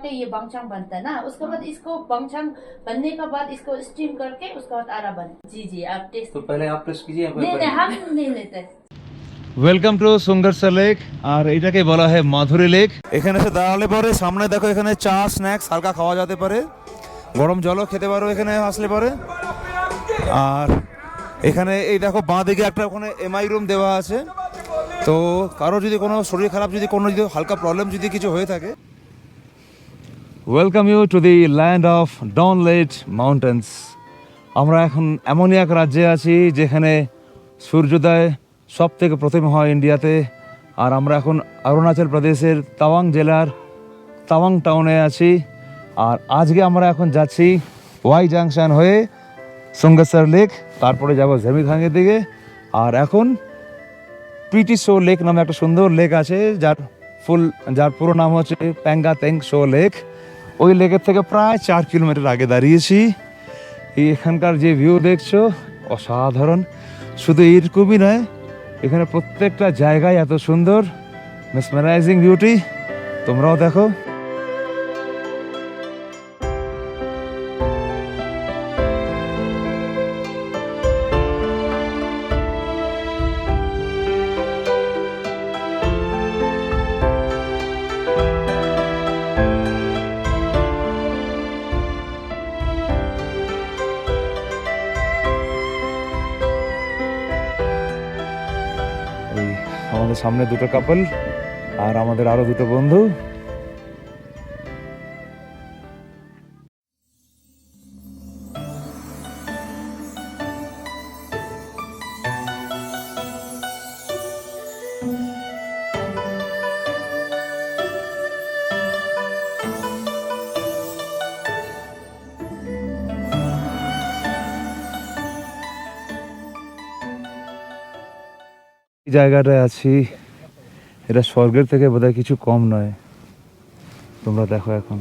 के ये बांगचांग बनता है ना, उसके बाद इसको बांगचांग बनने के बाद इसको स्टीम करके उसके बाद आरा बन। जी जी आप टेस्ट। तो पहले आप टेस्ट कीजिए। नहीं नहीं हम नहीं लेते। ওয়েলকাম টু সুঙ্গারসা লেক, আর এটাকে বলা হয় মাধুরী লেক। এখানে এসে দাঁড়ালে পরে সামনে দেখো এখানে চা স্ন্যাক্স হালকা খাওয়া যেতে পারে, গরম জলও খেতে পারো এখানে আসলে পরে। আর এখানে এই দেখো বাঁ দিকে একটা ওখানে এমআই রুম দেওয়া আছে, তো কারো যদি কোনো শরীর খারাপ যদি কোনো যদি হালকা প্রবলেম যদি কিছু হয়ে থাকে। Welcome you to the land of dawn lit mountains. আমরা এখন এমনই এক রাজ্যে আছি যেখানে সূর্যোদয় সব থেকে প্রথম হয় ইন্ডিয়াতে। আর আমরা এখন অরুণাচল প্রদেশের তাওয়াং জেলার তাওয়াং টাউনে আছি। আর আজকে আমরা এখন যাচ্ছি ওয়াই জাংশন হয়ে সুঙ্গারসা লেক, তারপরে যাব ঝেমিখাঙ্গের দিকে। আর এখন পিটি শো লেক নামে একটা সুন্দর লেক আছে, যার পুরো নাম হচ্ছে প্যাঙ্গাতেং শো লেক। ওই লেকের থেকে প্রায় 4 কিলোমিটার আগে দাঁড়িয়েছি। এই এখানকার যে ভিউ দেখছো অসাধারণ। শুধু এইরকমই নয়, এখানে প্রত্যেকটা জায়গায় এত সুন্দর মেসমারাইজিং বিউটি। তোমরাও দেখো। আমাদের সামনে দুটো কাপল আর আমাদের আরো দুটো বন্ধু। জায়গাটায় আছি, এটা স্বর্গের থেকে বোধহয় কিছু কম নয়। তোমরা দেখো এখন।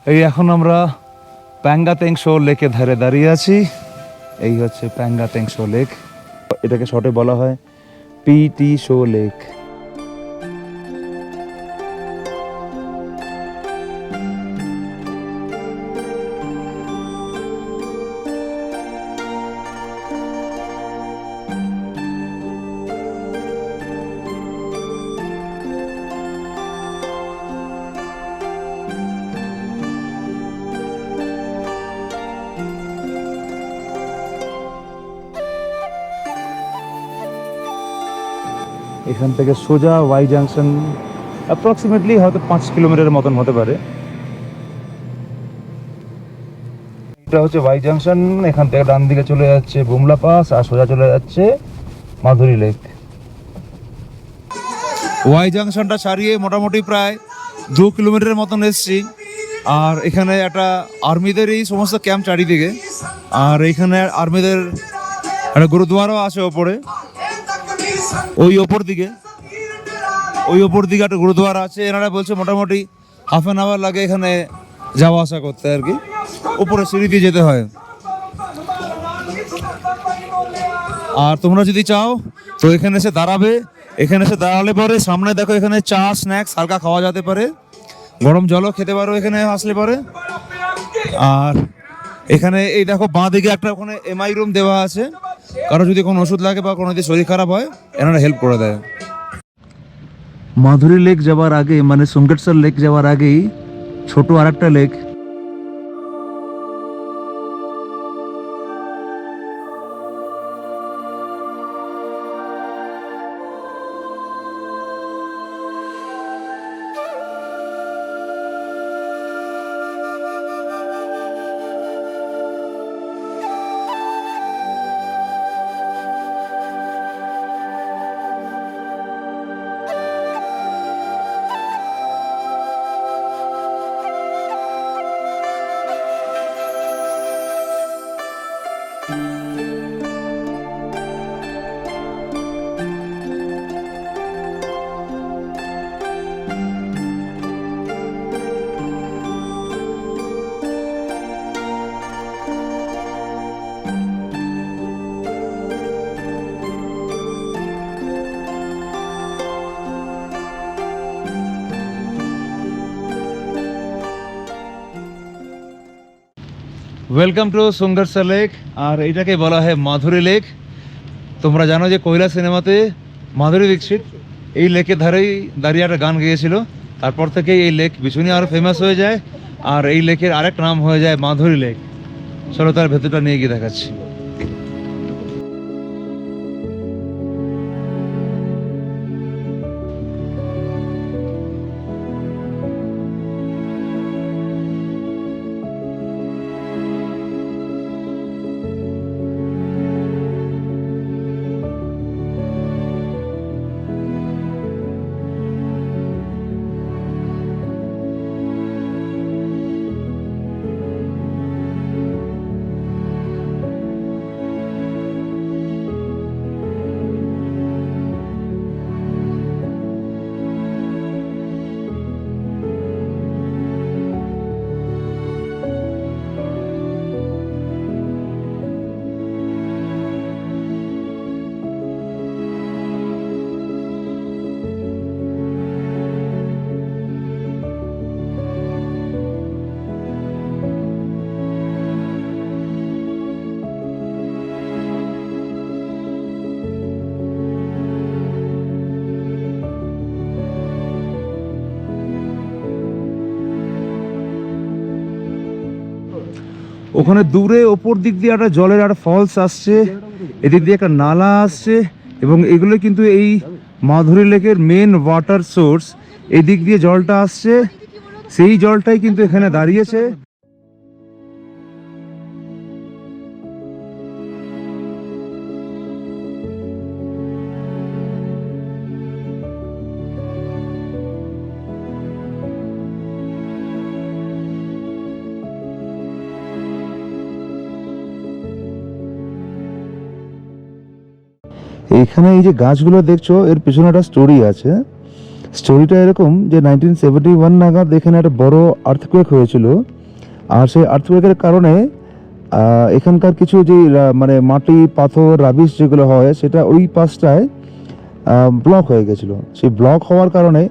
এই এখন আমরা প্যাঙ্গাতেং শো লেকের ধারে দাঁড়িয়ে আছি। এই হচ্ছে প্যাঙ্গাতেং শো লেক, এটাকে শর্টে বলা হয় পিটি শো লেক। এখান থেকে সোজা ওয়াই জাংশন অ্যাপ্রক্সিমেটলি হয়তো 5 কিলোমিটার মতন হতে পারে। এটা হচ্ছে ওয়াই জাংশন, এখান থেকে ডান দিকে চলে যাচ্ছে বুমলা পাস আর সোজা চলে যাচ্ছে মাধুরী লেক। ওয়াই জাংশনটা ছাড়িয়ে মোটামুটি প্রায় 2 কিলোমিটারের মতন এসছি। আর এখানে একটা আর্মিদের এই সমস্ত ক্যাম্প চারিদিকে। আর এখানে আর্মিদের একটা গুরুদুয়ারাও আছে ওপরে, ওই ওপর দিকে একটা গুরুদুয়ারা আছে। এনারা বলছে মোটামুটি হাফ অ্যান আওয়ার লাগে এখানে যাওয়া আসা করতে আর কি, উপরে সিঁড়ি দিয়ে যেতে হয়। আর তোমরা যদি চাও তো এখানে এসে দাঁড়াবে, এখানে এসে দাঁড়ালে পরে সামনে দেখো এখানে চা স্ন্যাক্স হালকা খাওয়া যেতে পারে, গরম জলও খেতে পারো এখানে আসলে পরে। আর এখানে এই দেখো বাঁ দিকে একটা ওখানে এমআই রুম দেওয়া আছে, কারো যদি কোনো ওষুধ লাগে বা কোনো যদি শরীর খারাপ হয় এনারা হেল্প করে দেয়। মাধুরী লেক যাওয়ার আগে মানে সুঙ্গারসা লেক যাওয়ার আগেই ছোট আরেকটা লেক ওয়েলকাম টু সুন্দরসা লেক, আর এটাকে বলা হয় মাধুরী লেক। তোমরা জানো যে কয়লা সিনেমাতে মাধুরী দীক্ষিত এই লেকের ধারেই দাঁড়িয়ে একটা গান গেয়েছিল, তারপর থেকে এই লেক ভীষণই আরও ফেমাস হয়ে যায়, আর এই লেকের আরেক নাম হয়ে যায় মাধুরী লেক। চলো তার ভেতরটা নিয়ে গিয়ে দেখাচ্ছি। ওখানে দূরে ওপর দিক দিয়ে একটা জলের একটা ফলস আসছে, এদিক দিয়ে একটা নালা আসছে, এবং এগুলো কিন্তু এই মাধুরী লেকের মেন ওয়াটার সোর্স। এদিক দিয়ে জলটা আসছে, সেই জলটাই কিন্তু এখানে দাঁড়িয়েছে। এইখানে এই যে গাছগুলো দেখছো, এর পেছনে একটা স্টোরি আছে। স্টোরিটা এরকম যে 1971 নাগাদ এখানে একটা বড় আর্থকুয়েক হয়েছিল, আর সেই আর্থকুয়েকের কারণে এখানকার কিছু যে মানে মাটি পাথর রাবিশ যেগুলো হয় সেটা ওই পাশটায় ব্লক হয়ে গেছিল। সেই ব্লক হওয়ার কারণে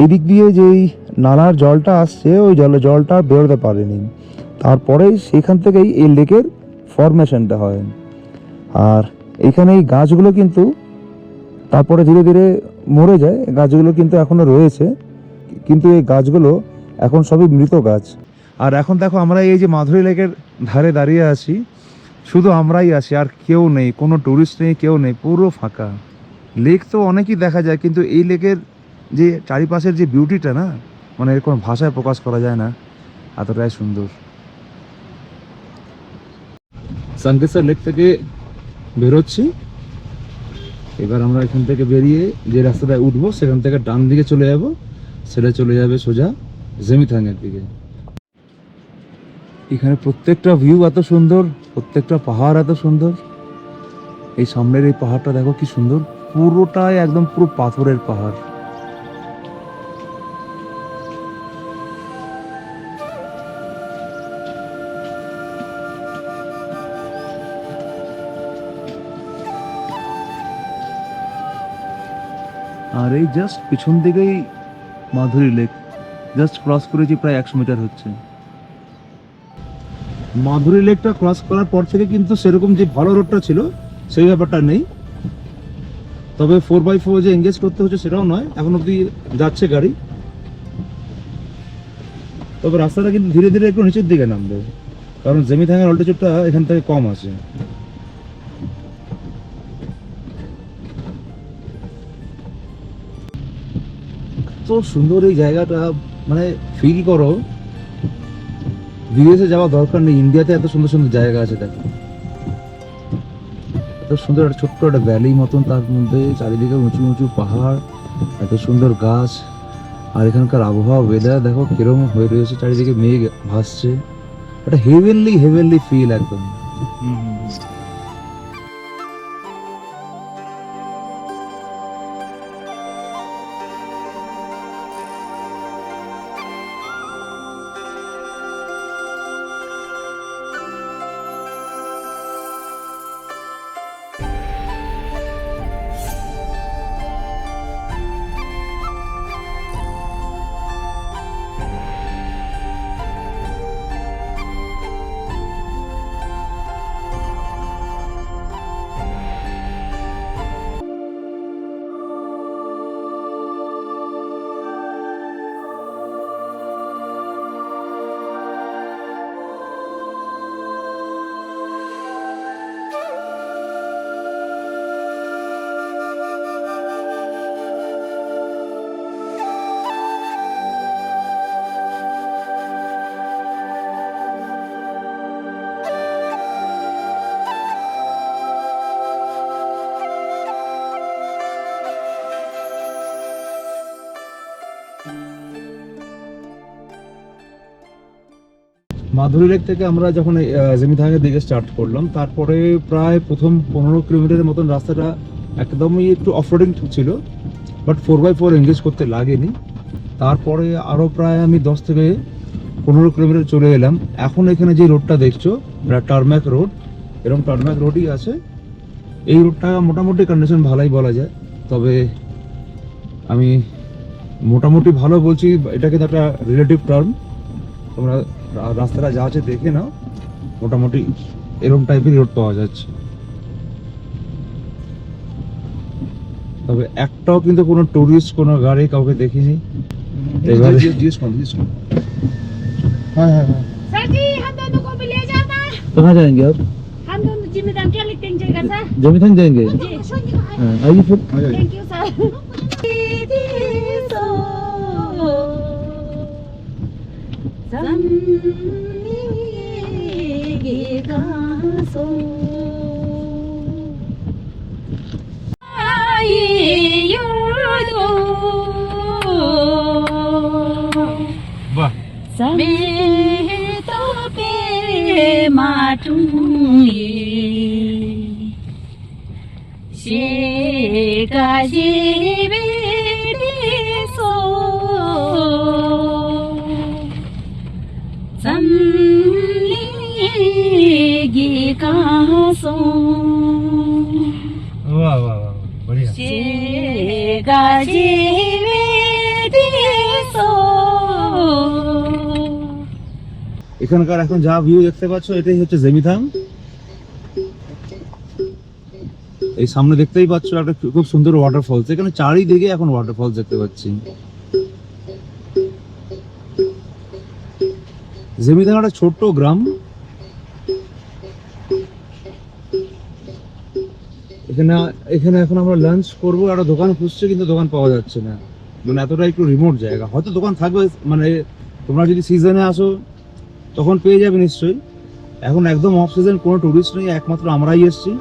এই দিক দিয়ে যেই নালার জলটা আসছে ওই জলটা বেরোতে পারেনি, তারপরেই সেখান থেকেই এই লেকের ফরমেশনটা হয়। আর এখানে এই গাছগুলো কিন্তু তারপরে ধীরে ধীরে মরে যায়, গাছগুলো কিন্তু এখনো রয়েছে, কিন্তু এই গাছগুলো এখন সবই মৃত গাছ। আর এখন দেখো আমরা এই যে মাধুরী লেকের ধারে দাঁড়িয়ে আছি, শুধু আমরাই আছি, আর কেউ নেই, কোনো টুরিস্ট নেই, কেউ নেই, পুরো ফাঁকা। লেক তো অনেকই দেখা যায়, কিন্তু এই লেকের যে চারিপাশের যে বিউটিটা না, মানে এর কোনো ভাষায় প্রকাশ করা যায় না, এতটাই সুন্দর। সানকেশ্বর লেক থেকে বেরোচ্ছি, এবার আমরা এখান থেকে বেরিয়ে যে রাস্তাটায় উঠবো সেখান থেকে ডান দিকে চলে যাব, সেটা চলে যাবে সোজা জেমিথাংয়ের দিকে। এখানে প্রত্যেকটা ভিউ এত সুন্দর, প্রত্যেকটা পাহাড় এত সুন্দর। এই সামনের এই পাহাড়টা দেখো কি সুন্দর, পুরোটাই একদম পুরো পাথরের পাহাড়। আর এই জাস্ট পিছন দিকেই মাধুরী লেক, জাস্ট ক্রস করেছি, প্রায় 100 মিটার হচ্ছে। মাধুরী লেকটা ক্রস করার পর থেকে কিন্তু সেরকম যে ভালো রোডটা ছিল সেই ব্যাপারটা নেই, তবে 4x4 যে এঙ্গেজ করতে হচ্ছে সেটাও নয়, এখন অব্দি যাচ্ছে গাড়ি। তবে রাস্তাটা কিন্তু ধীরে ধীরে একটু নিচের দিকে নামবে, কারণ জেমিথাংয়ের অল্টিটিউডটা এখান থেকে কম আছে। তো সুন্দর এই জায়গাটা, মানে ফিল করো বিদেশে যাওয়া দরকার নেই, ইন্ডিয়াতে এত সুন্দর সুন্দর জায়গা আছে। দেখো এত সুন্দর একটা ছোট্ট একটা ভ্যালি মতন, তার মধ্যে চারিদিকে উঁচু উঁচু পাহাড়, এত সুন্দর গাছ, আর এখানকার আবহাওয়া ওয়েদার দেখো কিরকম হয়ে রয়েছে, চারিদিকে মেঘ ভাসছে, একটা হেভেনলি হেভেনলি ফিল একদম। মাধুরী লেক থেকে আমরা যখন জেমিথাংয়ের দিকে স্টার্ট করলাম, তারপরে প্রায় প্রথম 15 কিলোমিটারের মতন রাস্তাটা একদমই একটু অফরোডিং ছিল, বাট 4x4 এনগেজ করতে লাগেনি। তারপরে আরও প্রায় আমি 10 থেকে 15 কিলোমিটার চলে এলাম। এখন এখানে যে রোডটা দেখছো, এটা টারম্যাক রোড, এরকম টারম্যাক রোডই আছে। এই রোডটা মোটামুটি কন্ডিশন ভালোই বলা যায়, তবে আমি মোটামুটি ভালো বলছি, এটা কিন্তু একটা রিলেটিভ টার্ম। তোমরা রাস্তাটা যা আছে দেখে নাও, মোটামুটি এরকম টাইপের রোড পাওয়া যাচ্ছে। তবে একটাও কিন্তু কোনো টুরিস্ট কোনো গাড়ি কাউকে দেখিনি। এবারে हाँ हाँ हाँ सर जी हम दोनों को भी ले जाना। कहाँ जाएंगे आप? हम दोनों जिम्मेदार क्या लिखते हैं सर? जमीथंग जाएंगे? जी हाँ, आइए फिर। Thank you sir. वाह, वाह वाह वाह, बढ़िया। এখানকার এখন যা ভিউ দেখতে পাচ্ছ, এটাই হচ্ছে জেমিথাং। এই সামনে দেখতেই পাচ্ছ একটা খুব সুন্দর ওয়াটারফলস। এখানে চারিদিকে এখন ওয়াটারফলস দেখতে পাচ্ছি। জেমিথাং একটা ছোট্ট গ্রাম। এখানে এখন আমরা লাঞ্চ করবো, একটা দোকান খুঁজছে কিন্তু দোকান পাওয়া যাচ্ছে না, মানে এতটা একটু রিমোট জায়গা। হয়তো দোকান থাকবে, মানে তোমরা যদি সিজনে আসো তখন পেয়ে যাবে নিশ্চয়ই। এখন একদম অফ সিজন, কোনো টুরিস্ট নেই, একমাত্র আমরাই এসেছি।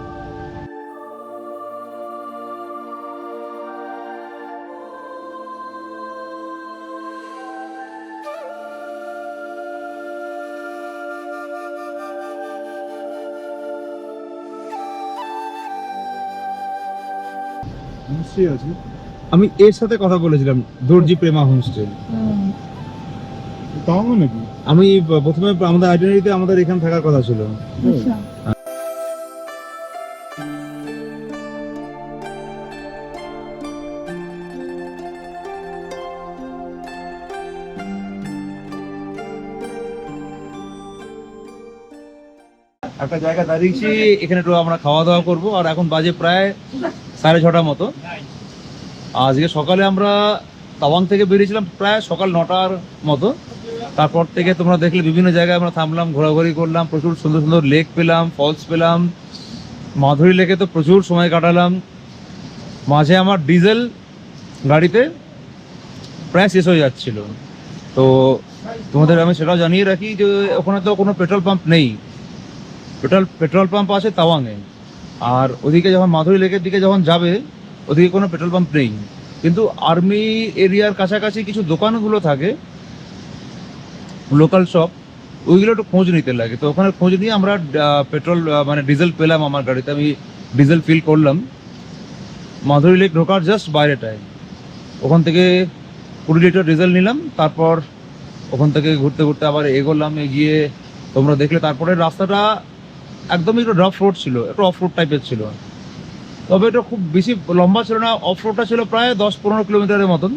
আমি এর সাথে কথা বলেছিলাম, দর্জি প্রেমা হোমস্টে। নাকি আমি প্রথমে আমাদের আইডেন্টিটিতে আমাদের এখানে থাকার কথা ছিল। একটা জায়গা দাঁড়িয়েছি, এখানে একটু আমরা খাওয়া দাওয়া করবো। আর এখন বাজে প্রায় 6:30 মতো। আজকে সকালে আমরা তাওয়াং থেকে বেরিয়েছিলাম প্রায় সকাল 9টার মতো। তারপর থেকে তোমরা দেখলে বিভিন্ন জায়গায় আমরা থামলাম, ঘোরাঘুরি করলাম, প্রচুর সুন্দর সুন্দর লেক পেলাম, ফলস পেলাম। মাধুরী লেকে তো প্রচুর সময় কাটালাম। মাঝে আমার ডিজেল গাড়িতে প্রায় শেষ হয়ে যাচ্ছিল, তো তোমাদের আমি সেটাও জানিয়ে রাখি যে ওখানে তো কোনো পেট্রোল পাম্প নেই। পেট্রোল পাম্প আছে তাওয়াংয়ে, আর ওদিকে যখন মাধুরী লেকের দিকে যখন যাবে ওদিকে কোনো পেট্রোল পাম্প নেই। কিন্তু আর্মি এরিয়ার কাছাকাছি কিছু দোকানগুলো থাকে, লোকাল শপ, ওইগুলো একটু খোঁজ নিতে লাগে। তো ওখানে খোঁজ নিয়ে আমরা পেট্রোল মানে ডিজেল পেলাম আমার গাড়িতে। আমি ডিজেল ফিল করলাম মাধুরী লেক ঢোকার জাস্ট বাইরেটায়। ওখান থেকে 20 লিটার ডিজেল নিলাম। তারপর ওখান থেকে ঘুরতে ঘুরতে আবার এগোলাম। এগিয়ে তোমরা দেখলে তারপরে রাস্তাটা একদমই একটু রাফ রোড ছিল, একটু অফ রোড টাইপের ছিল। তবে এটা খুব বেশি লম্বা ছিল না, অফ রোডটা ছিল প্রায় 10-15 কিলোমিটারের মতন।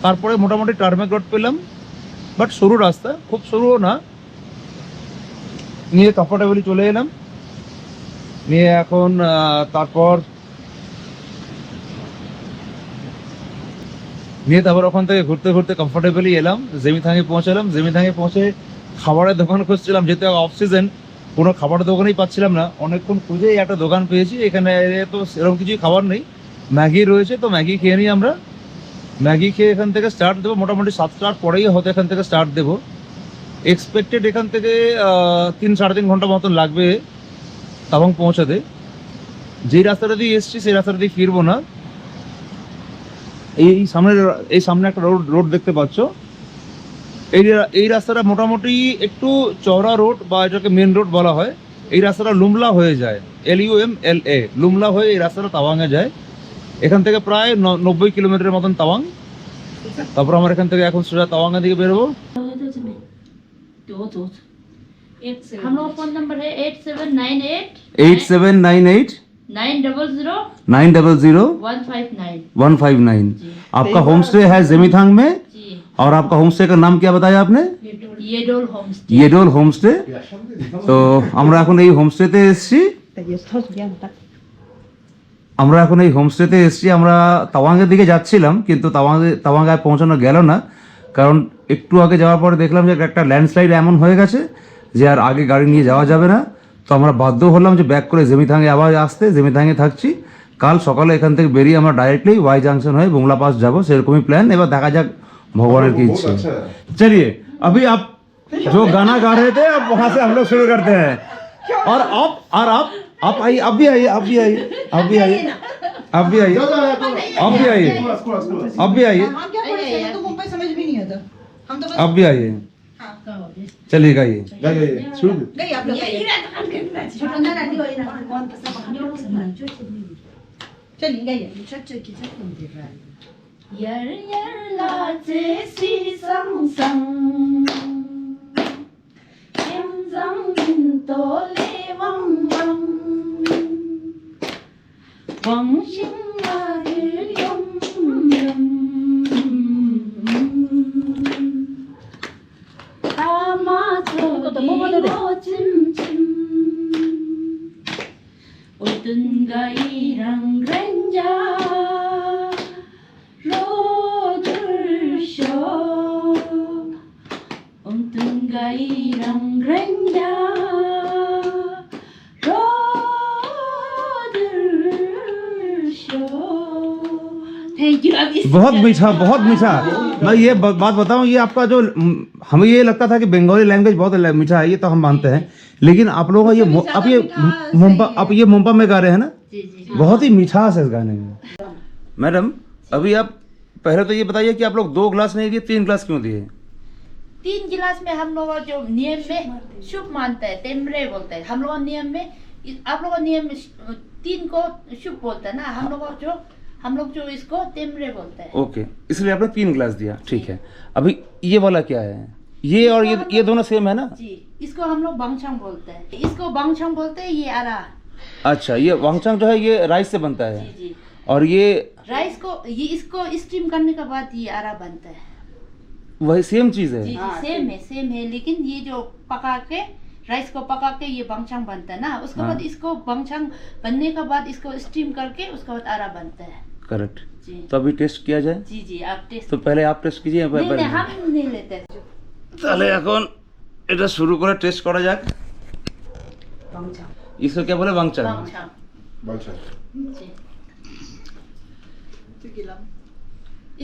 তারপরে মোটামুটি টার্মেক রোড পেলাম, বাট সরু রাস্তা, খুব সরুও না। নিয়ে কমফোর্টেবলি চলে এলাম। নিয়ে এখন তারপর ওখান থেকে ঘুরতে ঘুরতে কমফোর্টেবলি এলাম, জেমিথাংয়ে পৌঁছালাম। জেমিথাংয়ে পৌঁছে খাবারের দোকান খুঁজছিলাম, যেহেতু অফ সিজন কোনো খাবারের দোকানই পাচ্ছিলাম না। অনেকক্ষণ খুঁজেই একটা দোকান পেয়েছি। এখানে তো সেরকম কিছুই খাবার নেই, ম্যাগি রয়েছে, তো ম্যাগি খেয়ে নিই আমরা। ম্যাগি খেয়ে এখান থেকে স্টার্ট দেবো। মোটামুটি 7টার পরেই হয়তো এখান থেকে স্টার্ট দেবো। এক্সপেক্টেড এখান থেকে 3-3.5 ঘন্টা মতন লাগবে তাওয়াং পৌঁছাতে। যেই রাস্তাটা দিয়ে এসছি সেই রাস্তাটা দিয়ে ফিরবো না। এই সামনে একটা রোড দেখতে পাচ্ছ, এই রাস্তাটা মোটামুটি একটু চওড়া রোড বা এটাকে মেন রোড বলা হয়। এই রাস্তাটা লুমলা হয়ে যায়, LUMLA, লুমলা হয়ে এই রাস্তাটা তাওয়াংয়ে যায়। এখান থেকে প্রায় 90 কিলোমিটারের মতন তাওয়াং। তারপর আমরা এখান থেকে এখন সোজা তাওয়াংয়ের দিকে বেরোবো। हम लोग फोन नंबर है 8798 8798 900 900 159 159। जी। आपका होम स्टे है जेमिथांग में, जी। और आपका होम स्टे का नाम क्या बताया आपने? ये डोल होम स्टे। ইয়েডোল হোমস্টে। তো আমরা এখন এই হোমস্টেতে এসেছি। আমরা এখন এই হোমস্টেতে এসেছি। আমরা তাওয়াংয়ের দিকে যাচ্ছিলাম, কিন্তু তাওয়াংয়ে পৌঁছানো গেল না, কারণ একটু আগে যাওয়ার পরে দেখলাম যে একটা ল্যান্ডস্লাইড এমন হয়ে গেছে যে আর আগে গাড়ি নিয়ে যাওয়া যাবে না। তো আমরা বাধ্য হলাম যে ব্যাক করে জেমিথাংয়ে আবার আসতে। জেমিথাংয়ে থাকছি, কাল সকালে এখান থেকে বেরিয়ে আমরা ডাইরেক্টলি ওয়াই জাংশন হয়ে বুংলা পাস যাবো, সেরকমই প্ল্যান। এবার দেখা যাক भगवान की इच्छा। चलिए अभी आप जो गाना गा रहे थे, अब वहां से हम लोग शुरू करते हैं। और आप आइए, आप भी आइए, आप भी आइए, आप भी आइए, आप भी आइए, आप भी आइए, आप भी आइए, हम क्या पढ़े थे, तो मुंबई समझ भी नहीं आता। हम तो बस आप भी आइए। चलिए गाइए, शुरू। गई आप लोग चलिए गई यर यर लाजे सी संग संग kim jang bin to le wang wang wang xin ma yu yum yum ta ma to go chim chim 어떤 가이랑 그랜자 로들쇼 어떤 가이랑 그랜자 로들쇼 thank you. अब बहुत मीठा, बहुत मीठा। मैं ये बात बताऊं, ये आपका जो हमें ये लगता था कि बंगाली लैंग्वेज बहुत मीठा है, ये तो हम मानते हैं, लेकिन आप लोगों का ये आप ये मुंबई में गा रहे हैं ना, जी जी बहुत ही मिठास है इस गाने में। मैडम अभी आप पहले तो ये बताइए कि आप लोग 2 ग्लास नहीं दिए, 3 ग्लास क्यों दिए? 3 गिलास में हम लोग जो नियम में शुभ मानते हैं, तेमरे बोलते हैं हम लोग नियम में। आप लोग नियम में 3 को शुभ बोलते हैं ना, हम लोग जो इसको तेमरे बोलते हैं। ओके, इसलिए आपने 3 ग्लास दिया, ठीक है। अभी ये वाला क्या है? ये और ये दोनों सेम है ना? जी, इसको हम लोग बांगचांग बोलते हैं, इसको बांगचांग बोलते हैं। ये आरा। अच्छा, ये वांगचांग जो है ये राइस से बनता है, जी जी। और ये राइस को इसको स्टीम करने के बाद ये आरा बनता है। वही सेम चीज है। जी जी, सेम है, लेकिन ये जो पका के राइस को पका के ये बांगचांग बनता है ना, उसके बाद इसको बांगचांग बनने के बाद इसको स्टीम करके उसके बाद आरा बनता है। करेक्ट। जी तो अभी टेस्ट किया जाए। जी जी, आप टेस्ट। तो पहले आप टेस्ट कीजिए। नहीं, हम नहीं लेते। তাহলে এখন এটা শুরু করে টেস্ট করা যাক। इसको क्या बोले? बांगचांग। बांगचांग जी।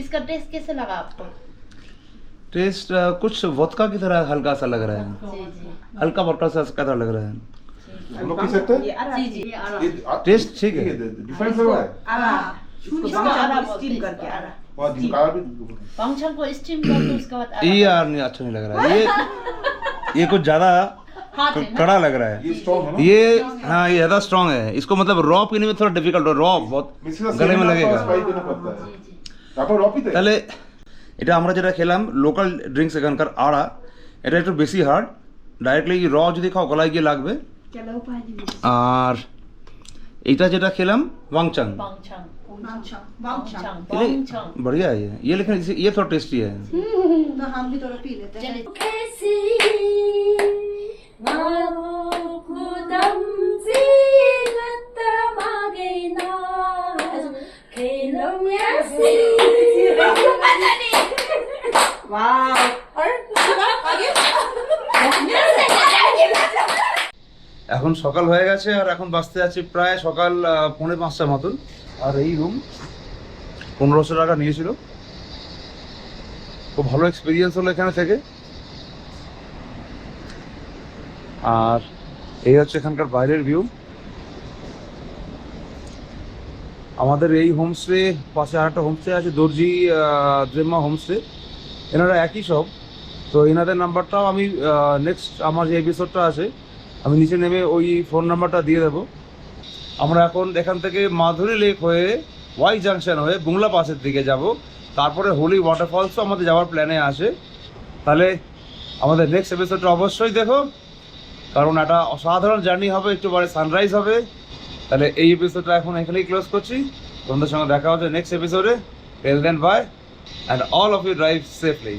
इसका टेस्ट कैसे लगा आपको? टेस्ट कुछ वोदका की तरह हल्का सा लग रहा है, जी जी हल्का वोदका सा का तरह लग रहा है। हम लोग पी सकते हैं? जी जी। टेस्ट ठीक है। डिफरेंस लग रहा है। इसको आरा बोलते हैं, इसको आरा। और काला भी बांगचांग को स्टीम करके उसके बाद आरा। ये यार नहीं, अच्छा नहीं लग रहा है। ये कुछ ज्यादा हाँ है ना? कड़ा लग रहा है। ये स्ट्रॉन्ग है ना? ये हाँ, ये ज्यादा स्ट्रॉन्ग है। इसको मतलब रॉ पीने में थोड़ा डिफिकल्ट है, रॉ बहुत गले में लगेगा। स्पाइस देना पड़ता है। जी जी। তারপর রপিতে তাহলে এটা আমরা যেটা খেলাম লোকাল ড্রিঙ্কস এখানকার আড়া, এটা একটু বেশি হার্ড। ডাইরেক্টলি র যদি খাও গলায় গিয়ে লাগবে। আর এইটা যেটা খেলাম ওয়াংচাং, बांगचांग बांगचांग बांगचांग बढ़िया है ये, लेकिन ये थोड़ा टेस्टी है। तो हम भी थोड़ा पी लेते हैं। चलिए। कैसी खुदम जीनत मांगेना खेलों ऐसी। এখন সকাল হয়ে গেছে আর এখন বাজতে যাচ্ছে প্রায় সকাল 4:45 মতন। আর এই রুম 1500 টাকা নিয়েছিল। খুব ভালো এক্সপিরিয়েন্স হলো এখানে থেকে। আর এই হচ্ছে এখানকার বাইরের ভিউ। আমাদের এই হোমস্টে পাশে আরেকটা হোমস্টে আছে, দর্জি ড্রেমা হোমস্টে। এনারা একই সব, তো এনাদের নাম্বারটাও আমি নেক্সট আমার যে এপিসোডটা আছে আমি নিচে নেমে ওই ফোন নাম্বারটা দিয়ে দেবো। আমরা এখন এখান থেকে মাধুরী লেক হয়ে ওয়াই জাংশন হয়ে বুংলা পাসের দিকে যাব, তারপরে হোলি ওয়াটারফলসও আমাদের যাওয়ার প্ল্যানে আছে। তাহলে আমাদের নেক্সট এপিসোডটা অবশ্যই দেখো, কারণ একটা অসাধারণ জার্নি হবে, একটু পরে সানরাইজ হবে। তাহলে এই এপিসোডটা এখন এখানেই ক্লোজ করছি। তোমাদের সঙ্গে দেখা হচ্ছে নেক্সট এপিসোডে। Till then bye, and all of you drive safely.